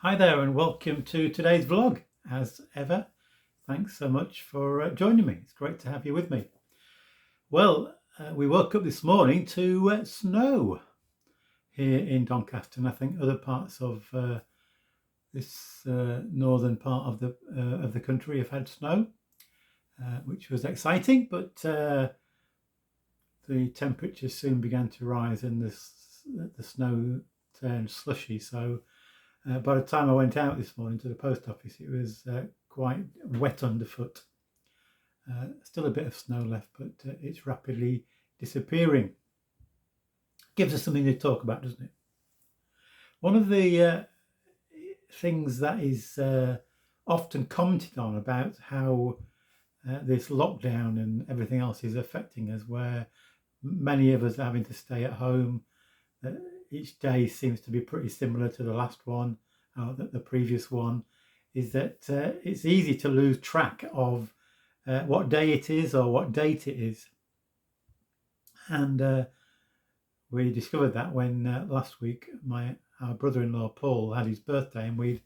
Hi there and welcome to today's vlog. As ever, thanks so much for joining me. It's great to have you with me. Well, we woke up this morning to snow here in Doncaster, and I think other parts of this northern part of the country have had snow, which was exciting. But the temperatures soon began to rise, and the snow turned slushy. So by the time I went out this morning to the post office, it was quite wet underfoot. Still a bit of snow left, but it's rapidly disappearing. Gives us something to talk about, doesn't it? One of the things that is often commented on about how this lockdown and everything else is affecting us, where many of us are having to stay at home. Each day seems to be pretty similar to the last one, the previous one, is that it's easy to lose track of what day it is or what date it is. And we discovered that when last week our brother-in-law Paul had his birthday, and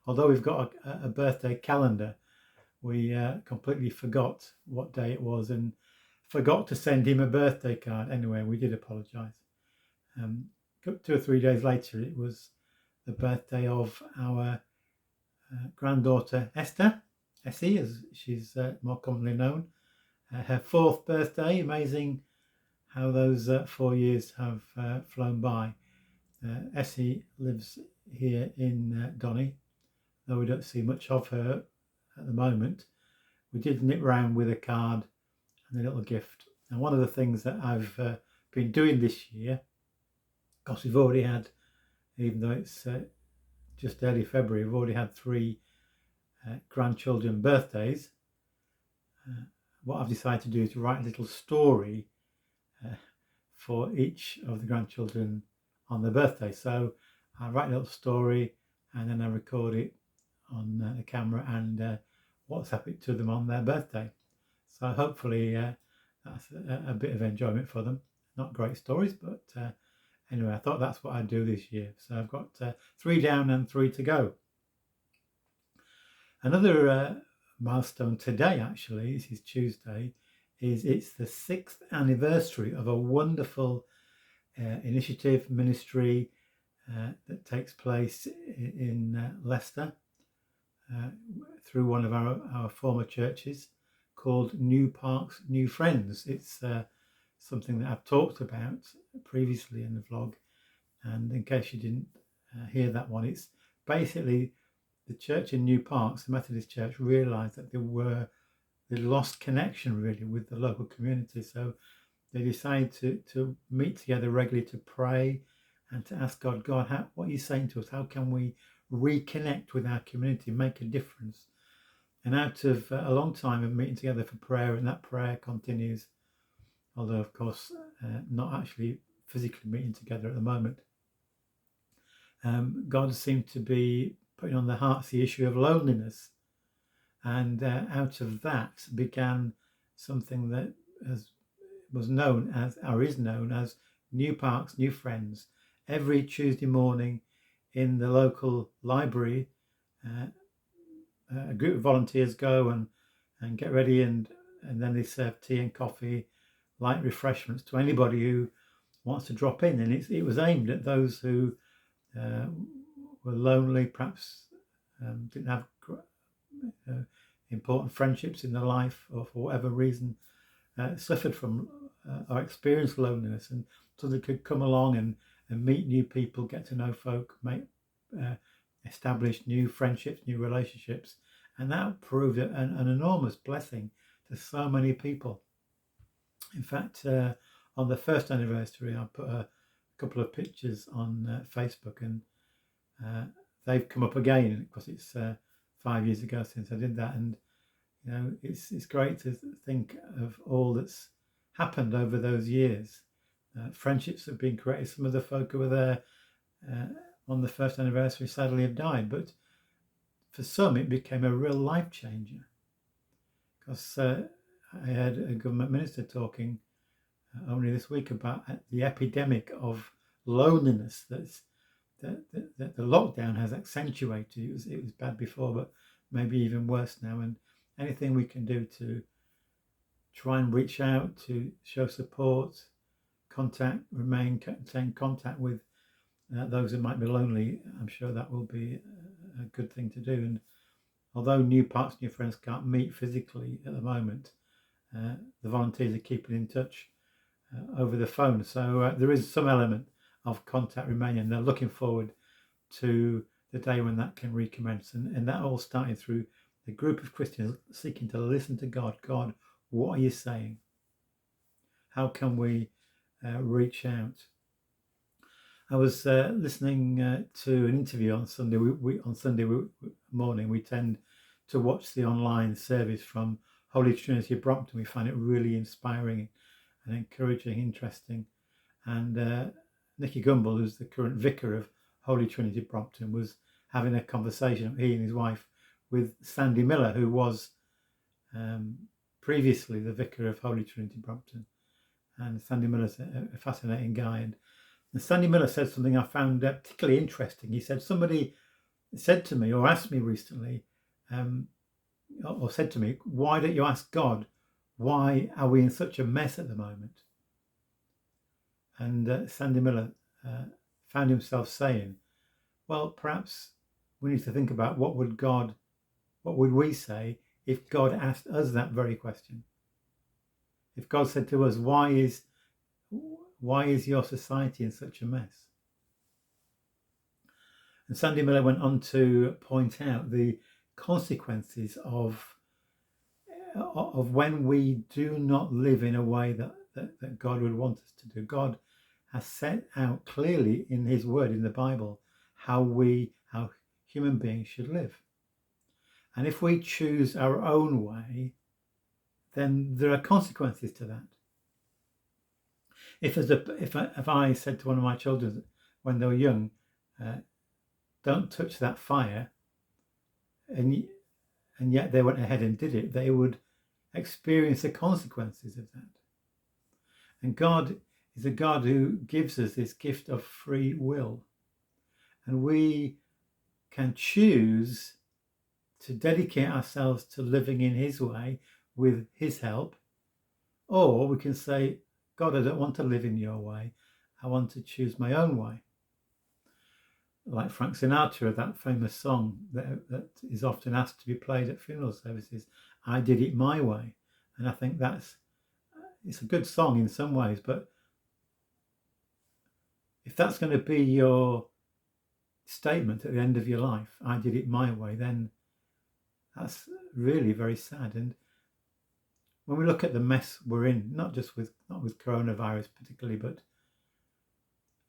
although we've got a birthday calendar, we completely forgot what day it was and forgot to send him a birthday card. Anyway, we did apologise. 2 or 3 days later, it was the birthday of our granddaughter Essie, as she's more commonly known. Her 4th birthday. Amazing how those 4 years have flown by. Essie lives here in Donny, though we don't see much of her at the moment. We did nip round with a card and a little gift. And one of the things that I've been doing this year, because we've already had, even though it's just early February, we've already had 3 grandchildren birthdays. What I've decided to do is to write a little story for each of the grandchildren on their birthday. So I write a little story and then I record it on the camera and WhatsApp it to them on their birthday. So hopefully that's a bit of enjoyment for them. Not great stories, but anyway, I thought that's what I'd do this year. So I've got 3 down and 3 to go. Another milestone today, actually, this is Tuesday, it's the 6th anniversary of a wonderful initiative, ministry that takes place in Leicester through one of our former churches, called New Parks, New Friends. It's something that I've talked about previously in the vlog, and in case you didn't hear that one, it's basically the church in New Parks, the Methodist Church, realised that they lost connection really with the local community, so they decided to meet together regularly to pray and to ask God, what are you saying to us? How can we reconnect with our community, make a difference? And out of a long time of meeting together for prayer, and that prayer continues, although of course not actually physically meeting together at the moment. God seemed to be putting on their hearts the issue of loneliness, and out of that began something that is known as New Parks, New Friends. Every Tuesday morning in the local library, a group of volunteers go and get ready, and then they serve tea and coffee, light refreshments to anybody who wants to drop in. And it was aimed at those who were lonely, perhaps didn't have important friendships in their life, or for whatever reason suffered from or experienced loneliness, and so they could come along and meet new people, get to know folk, establish new friendships, new relationships, and that proved an enormous blessing to so many people. In fact, on the 1st anniversary, I put a couple of pictures on Facebook, and they've come up again because it's 5 years ago since I did that, and you know, it's great to think of all that's happened over those years. Friendships have been created. Some of the folk who were there on the 1st anniversary sadly have died, but for some it became a real life changer, because I heard a government minister talking only this week about the epidemic of loneliness the lockdown has accentuated. It was bad before, but maybe even worse now. And anything we can do to try and reach out, to show support, maintain contact with those who might be lonely, I'm sure that will be a good thing to do. And although new parts and new friends can't meet physically at the moment, the volunteers are keeping in touch over the phone. So there is some element of contact remaining, and they're looking forward to the day when that can recommence. And that all started through the group of Christians seeking to listen to God. God, what are you saying? How can we reach out? I was listening to an interview on Sunday. On Sunday morning, we tend to watch the online service from Holy Trinity Brompton. We find it really inspiring and encouraging, interesting. And Nicky Gumbel, who's the current vicar of Holy Trinity Brompton, was having a conversation, he and his wife, with Sandy Miller, who was previously the vicar of Holy Trinity Brompton. And Sandy Miller's a fascinating guy. And Sandy Miller said something I found particularly interesting. He said, somebody said to me or asked me recently, or said to me, why don't you ask God, why are we in such a mess at the moment? And Sandy Miller found himself saying, well, perhaps we need to think about what would we say if God asked us that very question? If God said to us, why is your society in such a mess? And Sandy Miller went on to point out the consequences of when we do not live in a way that God would want us to do. God has set out clearly in his word, in the Bible, how human beings should live. And if we choose our own way, then there are consequences to that. If I said to one of my children when they were young, don't touch that fire, and yet they went ahead and did it, they would experience the consequences of that. And God is a God who gives us this gift of free will. And we can choose to dedicate ourselves to living in his way with his help. Or we can say, God, I don't want to live in your way. I want to choose my own way. Like Frank Sinatra, that famous song that is often asked to be played at funeral services, I Did It My Way. And I think it's a good song in some ways, but if that's going to be your statement at the end of your life, I did it my way, then that's really very sad. And when we look at the mess we're in, not with coronavirus particularly, but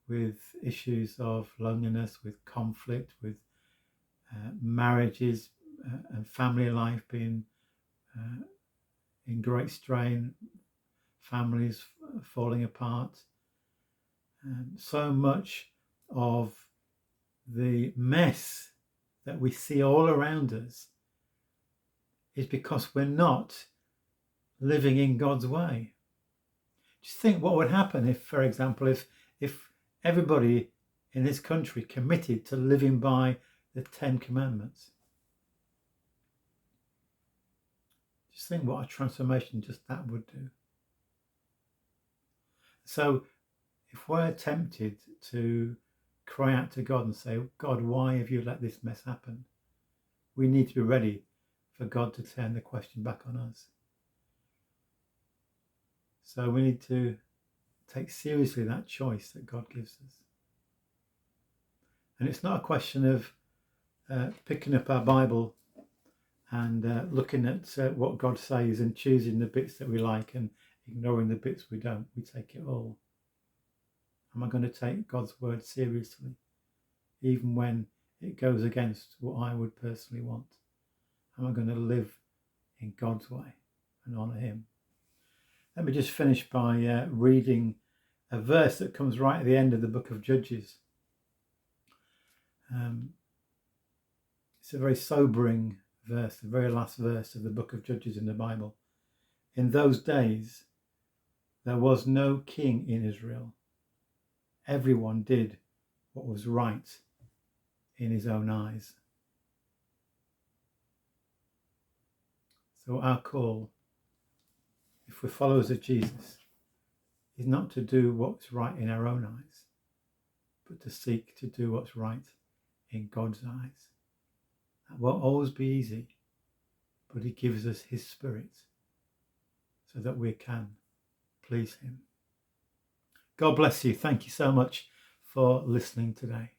with issues of loneliness, with conflict, with marriages and family life being in great strain, families falling apart, and so much of the mess that we see all around us is because we're not living in God's way. Just think what would happen if, for example, if everybody in this country committed to living by the 10 Commandments. Just think what a transformation just that would do. So if we're tempted to cry out to God and say, God, why have you let this mess happen? We need to be ready for God to turn the question back on us. So we need to take seriously that choice that God gives us. And it's not a question of picking up our Bible and looking at what God says and choosing the bits that we like and ignoring the bits we don't. We take it all. Am I going to take God's word seriously, even when it goes against what I would personally want? Am I going to live in God's way and honour him? Let me just finish by reading a verse that comes right at the end of the book of Judges. It's a very sobering verse, the very last verse of the book of Judges in the Bible. In those days, there was no king in Israel. Everyone did what was right in his own eyes. So our call, if we're followers of Jesus, is not to do what's right in our own eyes, but to seek to do what's right in God's eyes. That won't always be easy, but he gives us his Spirit so that we can please him. God bless you. Thank you so much for listening today.